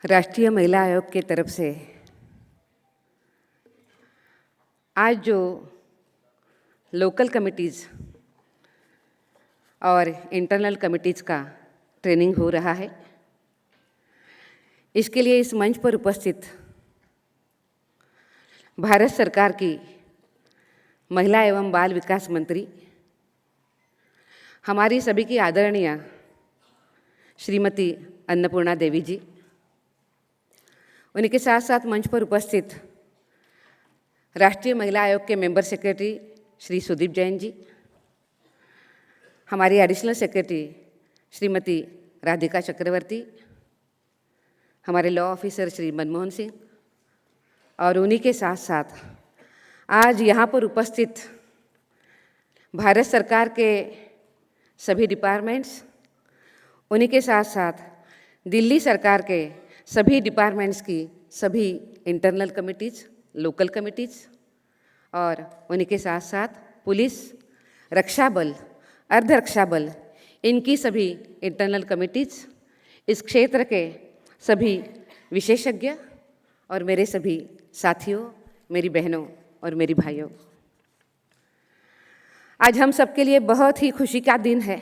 राष्ट्रीय महिला आयोग की तरफ से आज जो लोकल कमिटीज़ और इंटरनल कमिटीज़ का ट्रेनिंग हो रहा है, इसके लिए इस मंच पर उपस्थित भारत सरकार की महिला एवं बाल विकास मंत्री हमारी सभी की आदरणीय श्रीमती अन्नपूर्णा देवी जी, उनके साथ साथ मंच पर उपस्थित राष्ट्रीय महिला आयोग के मेंबर सेक्रेटरी श्री सुदीप जैन जी, हमारी एडिशनल सेक्रेटरी श्रीमती राधिका चक्रवर्ती, हमारे लॉ ऑफिसर श्री मनमोहन सिंह और उन्हीं के साथ साथ आज यहाँ पर उपस्थित भारत सरकार के सभी डिपार्टमेंट्स, उन्हीं के साथ साथ दिल्ली सरकार के सभी डिपार्टमेंट्स की सभी इंटरनल कमिटीज़, लोकल कमिटीज़ और उन्हीं के साथ साथ पुलिस, रक्षा बल, अर्ध रक्षा बल, इनकी सभी इंटरनल कमिटीज़, इस क्षेत्र के सभी विशेषज्ञ और मेरे सभी साथियों, मेरी बहनों और मेरी भाइयों, आज हम सबके लिए बहुत ही खुशी का दिन है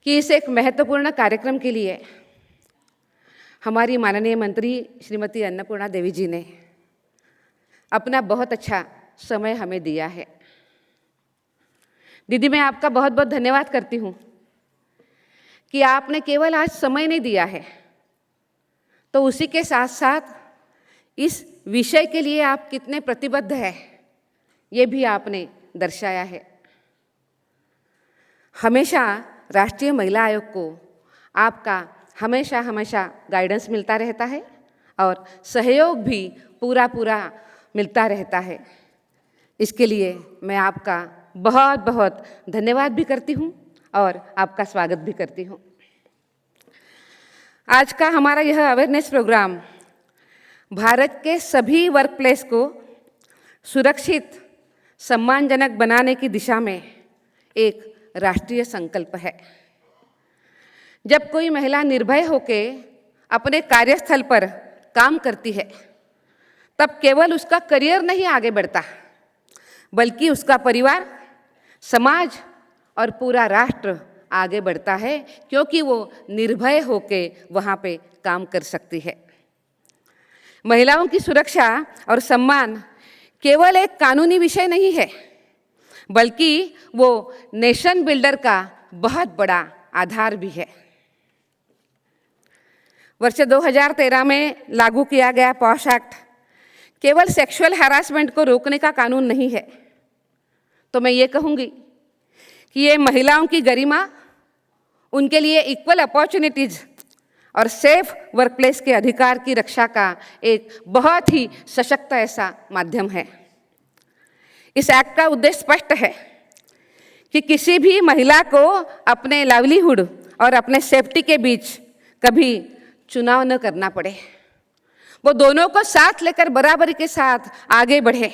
कि इस एक महत्वपूर्ण कार्यक्रम के लिए हमारी माननीय मंत्री श्रीमती अन्नपूर्णा देवी जी ने अपना बहुत अच्छा समय हमें दिया है। दीदी, मैं आपका बहुत बहुत धन्यवाद करती हूँ कि आपने केवल आज समय नहीं दिया है, तो उसी के साथ साथ इस विषय के लिए आप कितने प्रतिबद्ध हैं, ये भी आपने दर्शाया है। हमेशा राष्ट्रीय महिला आयोग को आपका हमेशा गाइडेंस मिलता रहता है और सहयोग भी पूरा मिलता रहता है। इसके लिए मैं आपका बहुत बहुत धन्यवाद भी करती हूँ और आपका स्वागत भी करती हूँ। आज का हमारा यह अवेयरनेस प्रोग्राम भारत के सभी वर्क प्लेस को सुरक्षित, सम्मानजनक बनाने की दिशा में एक राष्ट्रीय संकल्प है। जब कोई महिला निर्भय होकर अपने कार्यस्थल पर काम करती है, तब केवल उसका करियर नहीं आगे बढ़ता, बल्कि उसका परिवार, समाज और पूरा राष्ट्र आगे बढ़ता है, क्योंकि वो निर्भय होकर वहाँ पे काम कर सकती है। महिलाओं की सुरक्षा और सम्मान केवल एक कानूनी विषय नहीं है, बल्कि वो नेशन बिल्डर का बहुत बड़ा आधार भी है। वर्ष 2013 में लागू किया गया पॉश एक्ट केवल सेक्सुअल हैरासमेंट को रोकने का कानून नहीं है, तो मैं ये कहूँगी कि ये महिलाओं की गरिमा, उनके लिए इक्वल अपॉर्चुनिटीज़ और सेफ वर्कप्लेस के अधिकार की रक्षा का एक बहुत ही सशक्त ऐसा माध्यम है। इस एक्ट का उद्देश्य स्पष्ट है कि किसी भी महिला को अपने लाइवलीहुड और अपने सेफ्टी के बीच कभी चुनाव न करना पड़े, वो दोनों को साथ लेकर बराबरी के साथ आगे बढ़े।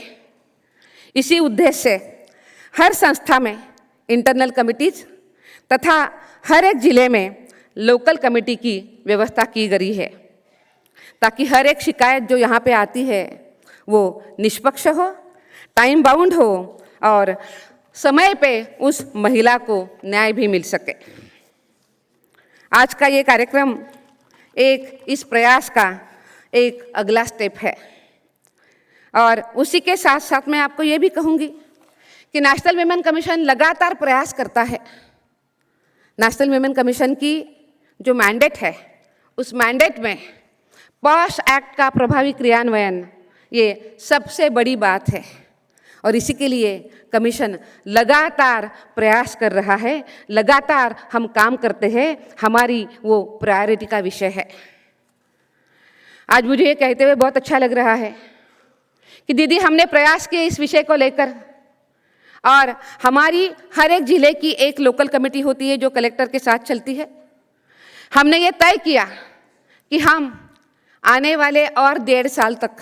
इसी उद्देश्य से हर संस्था में इंटरनल कमिटीज तथा हर एक जिले में लोकल कमेटी की व्यवस्था की गई है, ताकि हर एक शिकायत जो यहाँ पे आती है वो निष्पक्ष हो, टाइम बाउंड हो और समय पे उस महिला को न्याय भी मिल सके। आज का ये कार्यक्रम एक इस प्रयास का एक अगला स्टेप है और उसी के साथ साथ मैं आपको ये भी कहूँगी कि नेशनल विमेन कमीशन लगातार प्रयास करता है। नेशनल विमेन कमीशन की जो मैंडेट है, उस मैंडेट में पॉश एक्ट का प्रभावी क्रियान्वयन ये सबसे बड़ी बात है और इसी के लिए कमीशन लगातार प्रयास कर रहा है, लगातार हम काम करते हैं, हमारी वो प्रायोरिटी का विषय है। आज मुझे ये कहते हुए बहुत अच्छा लग रहा है कि दीदी, हमने प्रयास किए इस विषय को लेकर और हमारी हर एक जिले की एक लोकल कमेटी होती है जो कलेक्टर के साथ चलती है। हमने ये तय किया कि हम आने वाले और 1.5 साल तक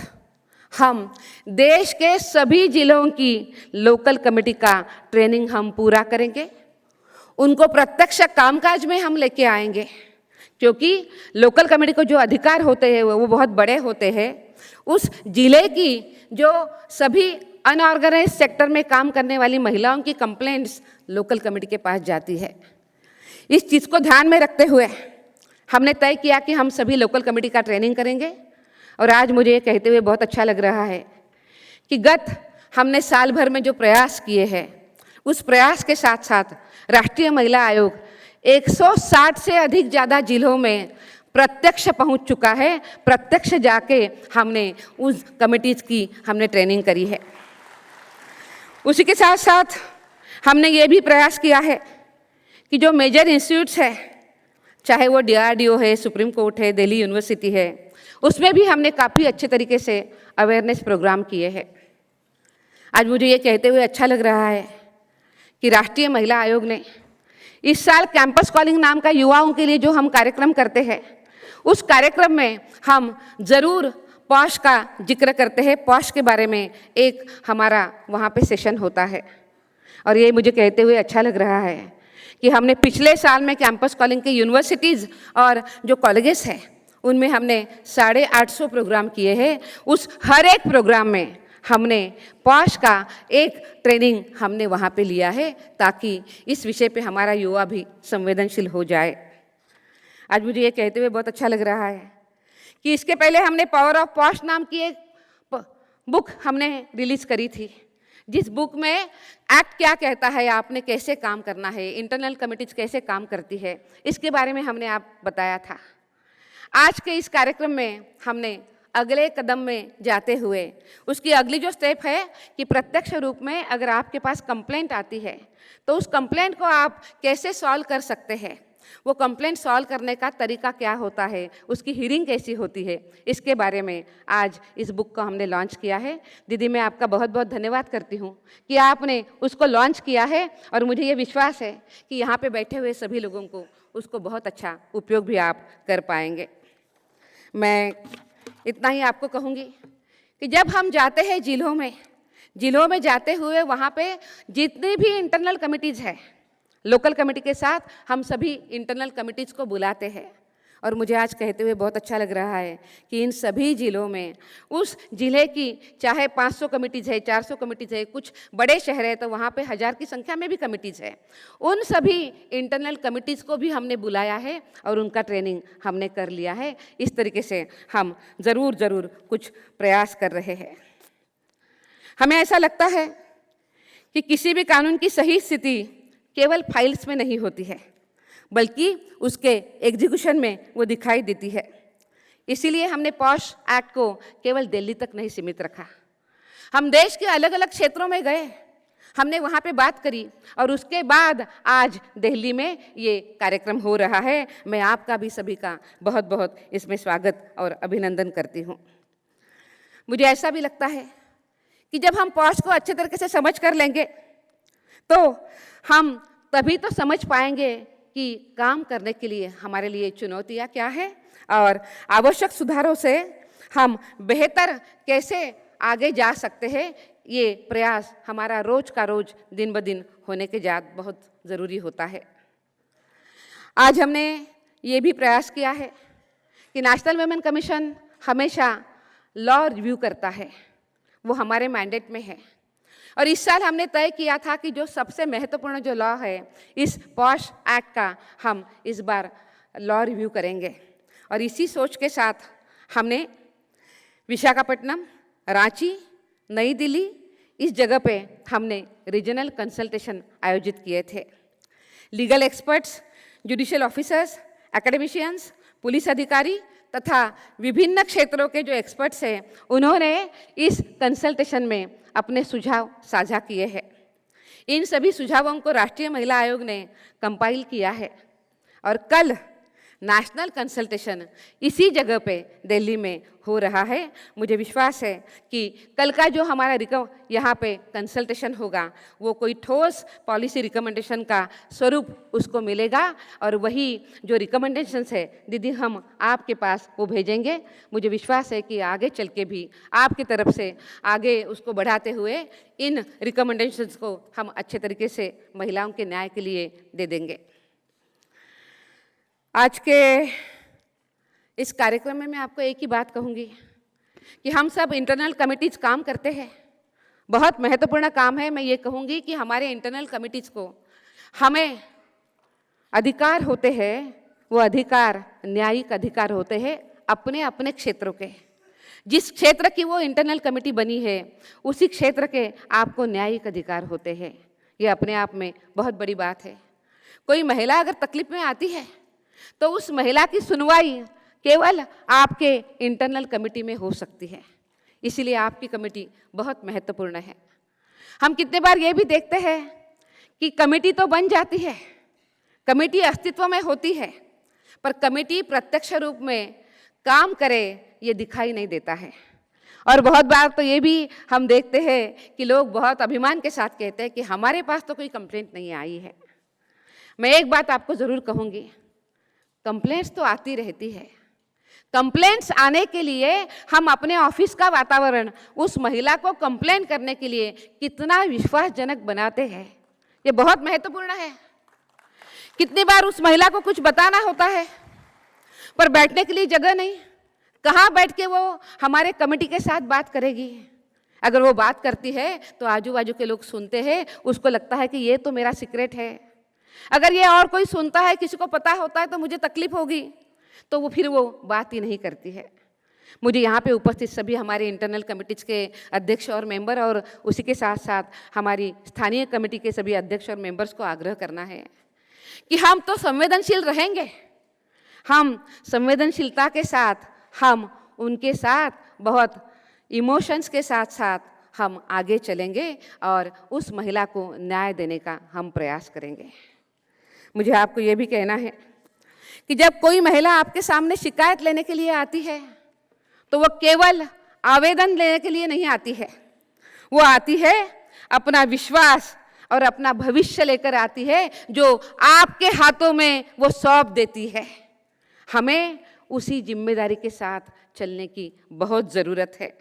हम देश के सभी जिलों की लोकल कमेटी का ट्रेनिंग हम पूरा करेंगे, उनको प्रत्यक्ष कामकाज में हम लेके आएंगे, क्योंकि लोकल कमेटी को जो अधिकार होते हैं वो बहुत बड़े होते हैं। उस जिले की जो सभी अनऑर्गेनाइज सेक्टर में काम करने वाली महिलाओं की कंप्लेंट्स लोकल कमेटी के पास जाती है। इस चीज़ को ध्यान में रखते हुए हमने तय किया कि हम सभी लोकल कमेटी का ट्रेनिंग करेंगे। और आज मुझे ये कहते हुए बहुत अच्छा लग रहा है कि हमने साल भर में जो प्रयास किए हैं, उस प्रयास के साथ साथ राष्ट्रीय महिला आयोग 160 से अधिक ज़्यादा जिलों में प्रत्यक्ष पहुंच चुका है। प्रत्यक्ष जाके हमने उस कमिटीज़ की हमने ट्रेनिंग करी है। उसी के साथ साथ हमने ये भी प्रयास किया है कि जो मेजर इंस्टीट्यूट्स है, चाहे वो DRDO है, सुप्रीम कोर्ट है, दिल्ली यूनिवर्सिटी है, उसमें भी हमने काफ़ी अच्छे तरीके से अवेयरनेस प्रोग्राम किए हैं। आज मुझे ये कहते हुए अच्छा लग रहा है कि राष्ट्रीय महिला आयोग ने इस साल कैंपस कॉलिंग नाम का युवाओं के लिए जो हम कार्यक्रम करते हैं, उस कार्यक्रम में हम ज़रूर पॉश का जिक्र करते हैं। पॉश के बारे में एक हमारा वहाँ पे सेशन होता है। और ये मुझे कहते हुए अच्छा लग रहा है कि हमने पिछले साल में कैंपस कॉलिंग के यूनिवर्सिटीज़ और जो कॉलेजेस हैं उनमें हमने 850 प्रोग्राम किए हैं। उस हर एक प्रोग्राम में हमने पॉश का एक ट्रेनिंग हमने वहाँ पे लिया है, ताकि इस विषय पे हमारा युवा भी संवेदनशील हो जाए। आज मुझे ये कहते हुए बहुत अच्छा लग रहा है कि इसके पहले हमने पावर ऑफ पॉश नाम की एक बुक हमने रिलीज़ करी थी, जिस बुक में एक्ट क्या कहता है, आपने कैसे काम करना है, इंटरनल कमिटीज कैसे काम करती है, इसके बारे में हमने आप बताया था। आज के इस कार्यक्रम में हमने अगले कदम में जाते हुए उसकी अगली जो स्टेप है कि प्रत्यक्ष रूप में अगर आपके पास कंप्लेंट आती है तो उस कंप्लेंट को आप कैसे सॉल्व कर सकते हैं, वो कंप्लेंट सॉल्व करने का तरीका क्या होता है, उसकी हियरिंग कैसी होती है, इसके बारे में आज इस बुक को हमने लॉन्च किया है। दीदी, मैं आपका बहुत बहुत धन्यवाद करती हूँ कि आपने उसको लॉन्च किया है, और मुझे ये विश्वास है कि यहाँ पे बैठे हुए सभी लोगों को उसको बहुत अच्छा उपयोग भी आप कर पाएंगे। मैं इतना ही आपको कहूँगी कि जब हम जाते हैं जिलों में जाते हुए वहाँ पे जितनी भी इंटरनल कमिटीज़ है, लोकल कमेटी के साथ हम सभी इंटरनल कमिटीज़ को बुलाते हैं। और मुझे आज कहते हुए बहुत अच्छा लग रहा है कि इन सभी जिलों में उस जिले की चाहे 500 कमिटीज़ है, 400 कमिटीज़ है, कुछ बड़े शहर है तो वहाँ पे 1000 की संख्या में भी कमिटीज़ है, उन सभी इंटरनल कमिटीज़ को भी हमने बुलाया है और उनका ट्रेनिंग हमने कर लिया है। इस तरीके से हम ज़रूर कुछ प्रयास कर रहे हैं। हमें ऐसा लगता है कि किसी भी कानून की सही स्थिति केवल फाइल्स में नहीं होती है, बल्कि उसके एग्जीक्यूशन में वो दिखाई देती है। इसीलिए हमने पॉश एक्ट को केवल दिल्ली तक नहीं सीमित रखा। हम देश के अलग अलग क्षेत्रों में गए, हमने वहाँ पे बात करी, और उसके बाद आज दिल्ली में ये कार्यक्रम हो रहा है। मैं आपका भी सभी का बहुत बहुत इसमें स्वागत और अभिनंदन करती हूँ। मुझे ऐसा भी लगता है कि जब हम पॉश को अच्छे तरीके से समझ कर लेंगे तो हम तभी तो समझ पाएंगे कि काम करने के लिए हमारे लिए चुनौतियाँ क्या है और आवश्यक सुधारों से हम बेहतर कैसे आगे जा सकते हैं। ये प्रयास हमारा रोज का रोज दिन ब दिन होने के बाद बहुत ज़रूरी होता है। आज हमने ये भी प्रयास किया है कि नेशनल वुमेन कमीशन हमेशा लॉ रिव्यू करता है, वो हमारे मैंडेट में है। और इस साल हमने तय किया था कि जो सबसे महत्वपूर्ण जो लॉ है, इस पॉश एक्ट का हम इस बार लॉ रिव्यू करेंगे। और इसी सोच के साथ हमने विशाखापट्टनम, रांची, नई दिल्ली, इस जगह पे हमने रीजनल कंसल्टेशन आयोजित किए थे। Legal experts, judicial officers, academicians, police अधिकारी तथा विभिन्न क्षेत्रों के जो एक्सपर्ट्स हैं, उन्होंने इस कंसल्टेशन में अपने सुझाव साझा किए हैं। इन सभी सुझावों को राष्ट्रीय महिला आयोग ने कंपाइल किया है और कल नेशनल कंसल्टेशन इसी जगह पे दिल्ली में हो रहा है। मुझे विश्वास है कि कल का जो हमारा यहाँ पे कंसल्टेशन होगा वो कोई ठोस पॉलिसी रिकमेंडेशन का स्वरूप उसको मिलेगा, और वही जो रिकमेंडेशंस है दीदी हम आपके पास वो भेजेंगे। मुझे विश्वास है कि आगे चल के भी आपकी तरफ से आगे उसको बढ़ाते हुए इन रिकमेंडेशंस को हम अच्छे तरीके से महिलाओं के न्याय के लिए दे देंगे। आज के इस कार्यक्रम में मैं आपको एक ही बात कहूँगी कि हम सब इंटरनल कमिटीज काम करते हैं, बहुत महत्वपूर्ण काम है। मैं ये कहूँगी कि हमारे इंटरनल कमिटीज को हमें अधिकार होते हैं, वो अधिकार न्यायिक अधिकार होते हैं अपने अपने क्षेत्रों के। जिस क्षेत्र की वो इंटरनल कमेटी बनी है उसी क्षेत्र के आपको न्यायिक अधिकार होते हैं। ये अपने आप में बहुत बड़ी बात है। कोई महिला अगर तकलीफ में आती है तो उस महिला की सुनवाई केवल आपके इंटरनल कमेटी में हो सकती है। इसीलिए आपकी कमेटी बहुत महत्वपूर्ण है। हम कितने बार ये भी देखते हैं कि कमेटी तो बन जाती है, कमेटी अस्तित्व में होती है, पर कमेटी प्रत्यक्ष रूप में काम करे ये दिखाई नहीं देता है। और बहुत बार तो ये भी हम देखते हैं कि लोग बहुत अभिमान के साथ कहते हैं कि हमारे पास तो कोई कंप्लेंट नहीं आई है। मैं एक बात आपको ज़रूर कहूँगी, कंप्लेंट्स तो आती रहती है। कंप्लेंट्स आने के लिए हम अपने ऑफिस का वातावरण उस महिला को कंप्लेंट करने के लिए कितना विश्वासजनक बनाते हैं, ये बहुत महत्वपूर्ण है। कितनी बार उस महिला को कुछ बताना होता है पर बैठने के लिए जगह नहीं, कहाँ बैठ के वो हमारे कमेटी के साथ बात करेगी। अगर वो बात करती है तो आजू बाजू के लोग सुनते हैं, उसको लगता है कि ये तो मेरा सीक्रेट है। अगर ये और कोई सुनता है, किसी को पता होता है तो मुझे तकलीफ होगी, तो वो फिर वो बात ही नहीं करती है। मुझे यहाँ पे उपस्थित सभी हमारे इंटरनल कमेटीज के अध्यक्ष और मेंबर और उसी के साथ साथ हमारी स्थानीय कमेटी के सभी अध्यक्ष और मेंबर्स को आग्रह करना है कि हम तो संवेदनशील रहेंगे। हम संवेदनशीलता के साथ हम उनके साथ बहुत इमोशंस के साथ साथ हम आगे चलेंगे और उस महिला को न्याय देने का हम प्रयास करेंगे। मुझे आपको ये भी कहना है कि जब कोई महिला आपके सामने शिकायत लेने के लिए आती है तो वो केवल आवेदन लेने के लिए नहीं आती है, वो आती है अपना विश्वास और अपना भविष्य लेकर आती है जो आपके हाथों में वो सौंप देती है। हमें उसी जिम्मेदारी के साथ चलने की बहुत ज़रूरत है।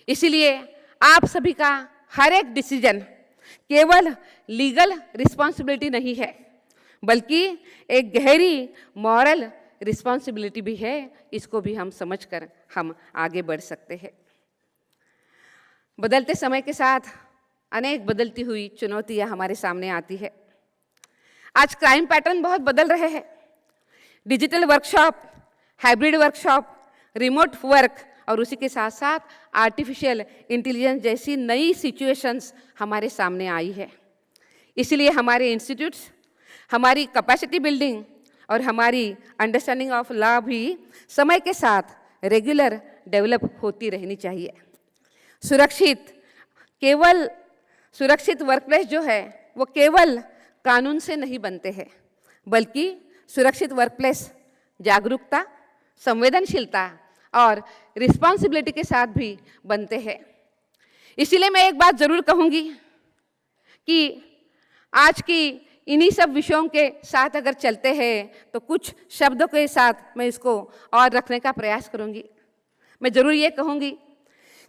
इसीलिए आप सभी का हर एक डिसीजन केवल लीगल रिस्पॉन्सिबिलिटी नहीं है, बल्कि एक गहरी मॉरल रिस्पॉन्सिबिलिटी भी है। इसको भी हम समझकर हम आगे बढ़ सकते हैं। बदलते समय के साथ अनेक बदलती हुई चुनौतियां हमारे सामने आती है। आज क्राइम पैटर्न बहुत बदल रहे हैं। Digital workshop, hybrid workshop, remote work और उसी के साथ साथ आर्टिफिशियल इंटेलिजेंस जैसी नई सिचुएशंस हमारे सामने आई है। इसलिए हमारे इंस्टीट्यूट्स, हमारी कैपेसिटी बिल्डिंग और हमारी अंडरस्टैंडिंग ऑफ लॉ भी समय के साथ रेगुलर डेवलप होती रहनी चाहिए। सुरक्षित वर्कप्लेस जो है वो केवल कानून से नहीं बनते हैं, बल्कि सुरक्षित वर्कप्लेस जागरूकता, संवेदनशीलता और रिस्पॉन्सिबिलिटी के साथ भी बनते हैं। इसीलिए मैं एक बात ज़रूर कहूँगी कि आज की इन्हीं सब विषयों के साथ अगर चलते हैं तो कुछ शब्दों के साथ मैं इसको और रखने का प्रयास करूँगी। मैं ज़रूर ये कहूँगी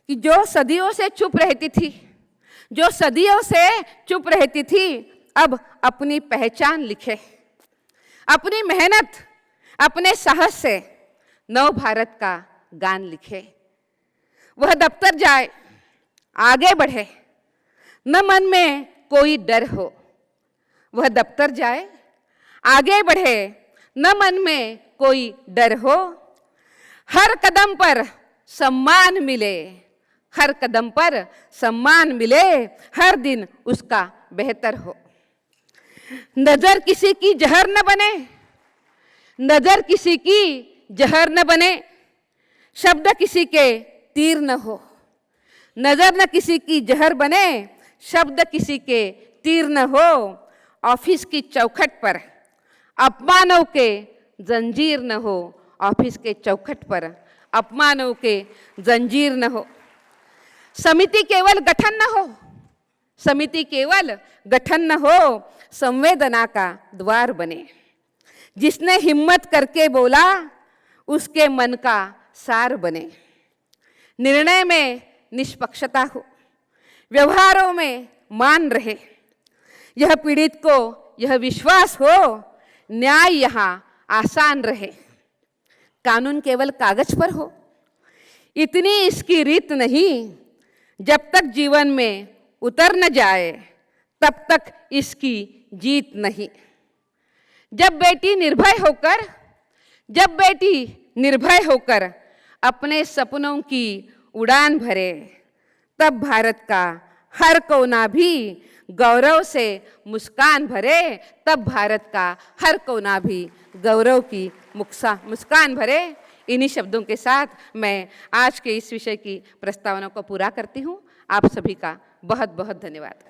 कि जो सदियों से चुप रहती थी अब अपनी पहचान लिखे, अपनी मेहनत, अपने साहस से नव भारत का गान लिखे। वह दफ्तर जाए, आगे बढ़े, न मन में कोई डर हो। वह दफ्तर जाए, आगे बढ़े, न मन में कोई डर हो। हर कदम पर सम्मान मिले, हर कदम पर सम्मान मिले, हर दिन उसका बेहतर हो। नजर किसी की जहर न बने, नजर किसी की जहर न बने, शब्द किसी के तीर न हो। नजर न किसी की जहर बने, शब्द किसी के तीर न हो। ऑफिस की चौखट पर अपमानों के जंजीर न हो, ऑफिस के चौखट पर अपमानों के जंजीर न हो। समिति केवल गठन न हो, समिति केवल गठन न हो, संवेदना का द्वार बने। जिसने हिम्मत करके बोला उसके मन का सार बने। निर्णय में निष्पक्षता हो, व्यवहारों में मान रहे। यह पीड़ित को यह विश्वास हो, न्याय यहाँ आसान रहे, कानून केवल कागज पर हो, इतनी इसकी रीत नहीं। जब तक जीवन में उतर न जाए तब तक इसकी जीत नहीं। जब बेटी निर्भय होकर अपने सपनों की उड़ान भरे, तब भारत का हर कोना भी गौरव से मुस्कान भरे, तब भारत का हर कोना भी गौरव की मुस्कान भरे। इन्हीं शब्दों के साथ मैं आज के इस विषय की प्रस्तावना को पूरा करती हूँ। आप सभी का बहुत बहुत धन्यवाद।